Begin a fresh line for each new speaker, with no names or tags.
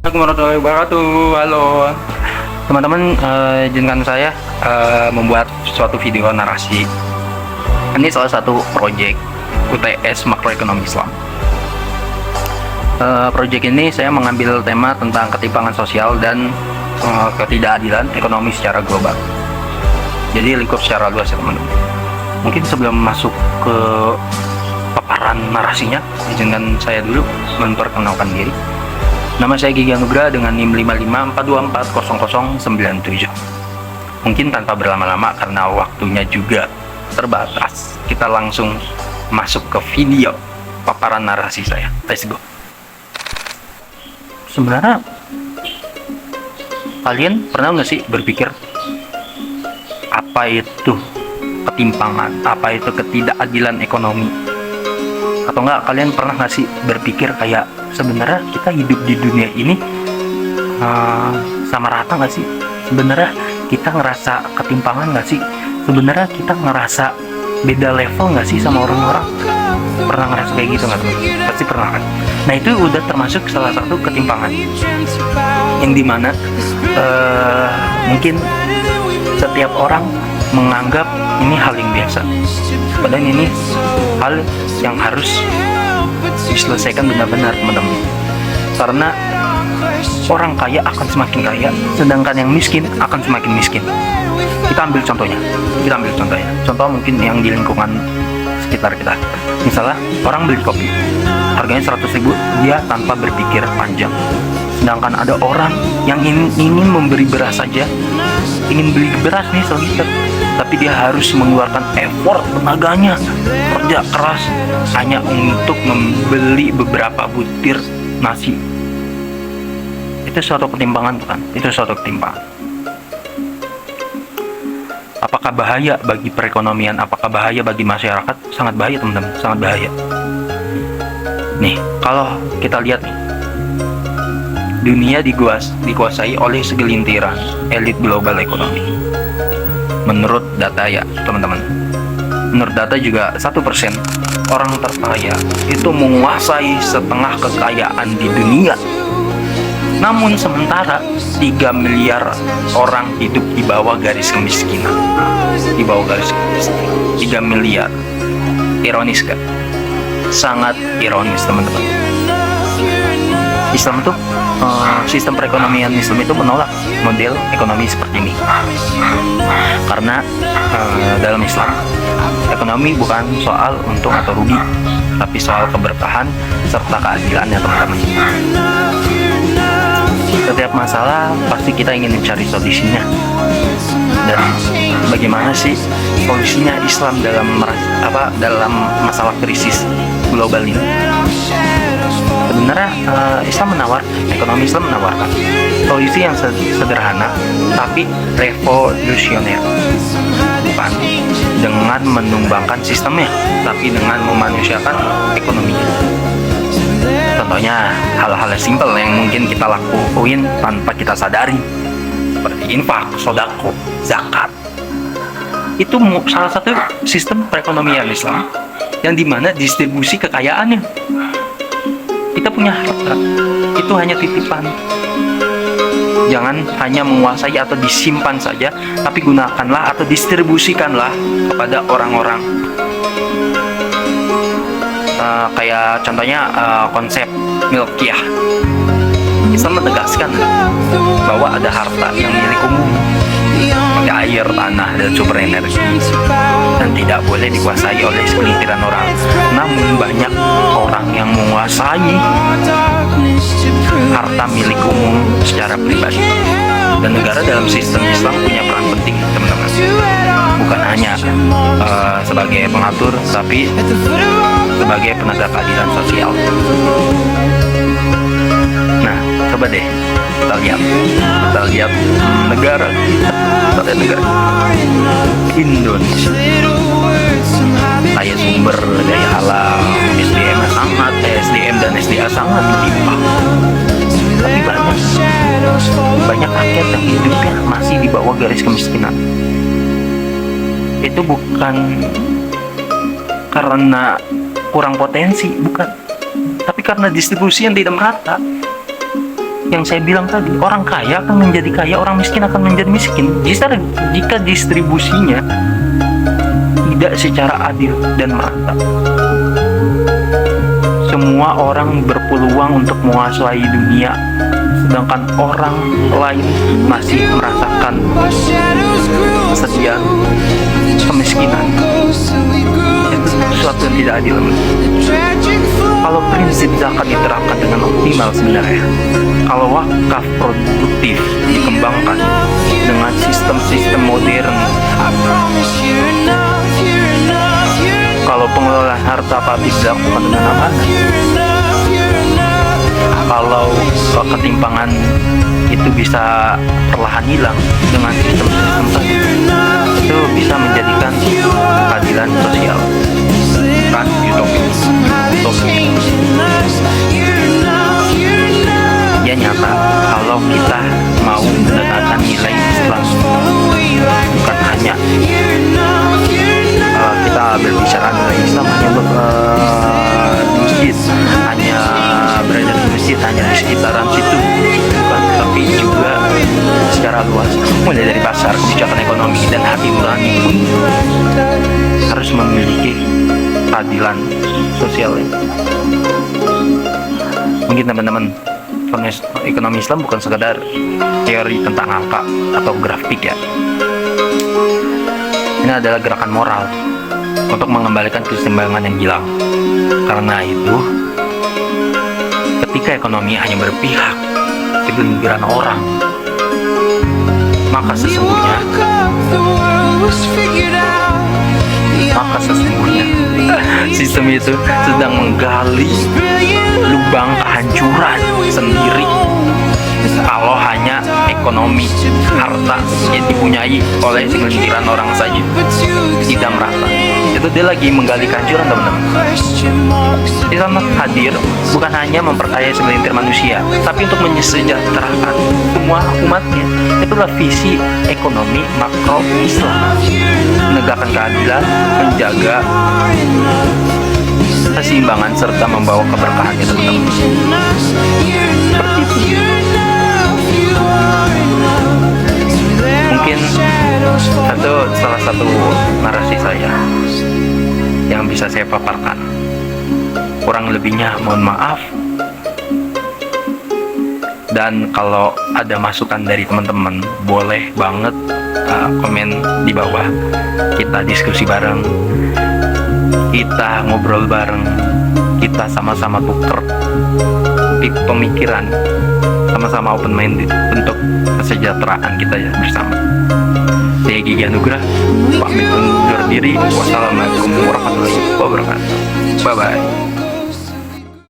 Assalamualaikum warahmatullahi wabarakatuh. Halo teman-teman, izinkan saya membuat suatu video narasi. Ini salah satu proyek UTS Makroekonomi Islam. Proyek ini saya mengambil tema tentang ketimpangan sosial dan ketidakadilan ekonomi secara global. Jadi lingkup secara luas ya teman-teman. Mungkin sebelum masuk ke paparan narasinya, izinkan saya dulu memperkenalkan diri. Nama saya Gigi Anugrah dengan NIM 554240097. Mungkin tanpa berlama-lama karena waktunya juga terbatas, kita langsung masuk ke video paparan narasi saya. Let's go. Sebenarnya kalian pernah nggak sih berpikir apa itu ketimpangan, apa itu ketidakadilan ekonomi? Atau enggak kalian pernah nggak sih berpikir kayak sebenarnya kita hidup di dunia ini sama rata nggak sih? Sebenarnya kita ngerasa ketimpangan nggak sih? Sebenarnya kita ngerasa beda level nggak sih sama orang-orang? Pernah ngerasa kayak gitu nggak teman? Pasti pernah kan? Nah itu udah termasuk salah satu ketimpangan yang dimana mungkin setiap orang menganggap ini hal yang biasa, padahal ini hal yang harus diselesaikan benar-benar teman-teman. Karena orang kaya akan semakin kaya, sedangkan yang miskin akan semakin miskin. Kita ambil contohnya. Contoh mungkin yang di lingkungan sekitar kita. Misalnya orang beli kopi, harganya 100.000, dia tanpa berpikir panjang. Sedangkan ada orang yang ingin memberi beras saja, ingin beli beras nih seliter, tapi dia harus mengeluarkan effort tenaganya, kerja keras hanya untuk membeli beberapa butir nasi. Itu suatu ketimpangan bukan? Itu suatu ketimpangan. Apakah bahaya bagi perekonomian? Apakah bahaya bagi masyarakat? Sangat bahaya teman-teman, sangat bahaya. Nih, kalau kita lihat nih, dunia dikuasai oleh segelintiran elit global ekonomi. Menurut data ya teman-teman, menurut data juga 1% orang terkaya itu menguasai setengah kekayaan di dunia. Namun sementara 3 miliar orang hidup di bawah garis kemiskinan. Di bawah garis kemiskinan 3 miliar. Ironis kan? Sangat ironis teman-teman. Islam itu sistem perekonomian Islam itu menolak model ekonomi seperti ini. Karena dalam Islam ekonomi bukan soal untung atau rugi, tapi soal keberkahan serta keadilannya teman-teman. Setiap masalah pasti kita ingin mencari solusinya. Dan bagaimana sih solusinya Islam dalam masalah krisis global ini? Sebenarnya ekonomi Islam menawarkan solusi yang sederhana tapi revolusioner, bukan dengan menumbangkan sistemnya, tapi dengan memanusiakan ekonominya. Contohnya hal-hal simpel yang mungkin kita lakuin tanpa kita sadari, seperti infak, sodako, zakat. Itu salah satu sistem perekonomian Islam yang dimana distribusi kekayaannya. Kita punya harta, itu hanya titipan. Jangan hanya menguasai atau disimpan saja, tapi gunakanlah atau distribusikanlah kepada orang-orang. Kayak contohnya konsep milkiyah. Islam menegaskan bahwa ada harta yang milik umum, seperti air, tanah, dan sumber energi, dan tidak boleh dikuasai oleh segelintiran orang. Namun banyak orang yang menguasai harta milik umum secara pribadi. Dan negara dalam sistem Islam punya peran penting teman-teman. Bukan hanya sebagai pengatur, tapi sebagai penegak keadilan sosial. Nah, coba deh kita lihat negara Indonesia. Kayak sumber daya alam, SDM dan SDA sangat timpang. Tapi banyak rakyat yang hidupnya masih di bawah garis kemiskinan. Itu bukan karena kurang potensi, bukan, tapi karena distribusi yang tidak merata. yang saya bilang tadi, orang kaya akan menjadi kaya, orang miskin akan menjadi miskin jika distribusinya tidak secara adil dan merata. Semua orang berpeluang untuk menguasai dunia, sedangkan orang lain masih merasakan kesedihan, kemiskinan. Itu sesuatu yang tidak adil. Kalau prinsip zakat diterapkan dengan optimal sebenarnya, kalau wakaf produktif dikembangkan dengan sistem-sistem modern, kalau pengelolaan harta publik dilakukan dengan amanah, kalau ketimpangan itu bisa perlahan hilang dengan sistem-sistem tadi, itu bisa menjadikan keadilan sosial. Kan utopis. Ya nyata, kalau kita mau menegakkan nilai Islam, bukan hanya kita berbicara nilai Islam hanya di masjid, hanya berada di masjid, hanya di sekitaran situ, bukan, tapi juga secara luas, mulai dari pasar, kebijakan ekonomi, dan hati nurani pun harus memiliki keadilan sosial. Mungkin teman-teman, ekonomi Islam bukan sekedar teori tentang angka atau grafik ya. Ini adalah gerakan moral untuk mengembalikan keseimbangan yang hilang. Karena itu, ketika ekonomi hanya berpihak segelintiran orang, maka sesungguhnya sistem itu sedang menggali lubang kehancuran sendiri. Kalau hanya ekonomi, harta yang dipunyai oleh segelintiran orang saja tidak merata, itu dia lagi menggali kehancuran, teman-teman. Islam hadir bukan hanya memperkaya segelintir manusia, tapi untuk mensejahterakan semua umatnya. Itulah visi ekonomi makro Islam, menegakkan keadilan, menjaga keseimbangan, serta membawa keberkahan ya teman-teman. Seperti itu. Mungkin salah satu narasi saya yang bisa saya paparkan. Kurang lebihnya mohon maaf. Dan kalau ada masukan dari teman-teman, boleh banget komen di bawah. Kita diskusi bareng, kita ngobrol bareng, kita sama-sama tuker pemikiran, sama-sama open minded untuk kesejahteraan kita ya bersama. Saya Gigi Anugrah, pamit undur diri. Wassalamualaikum warahmatullahi wabarakatuh. Bye bye.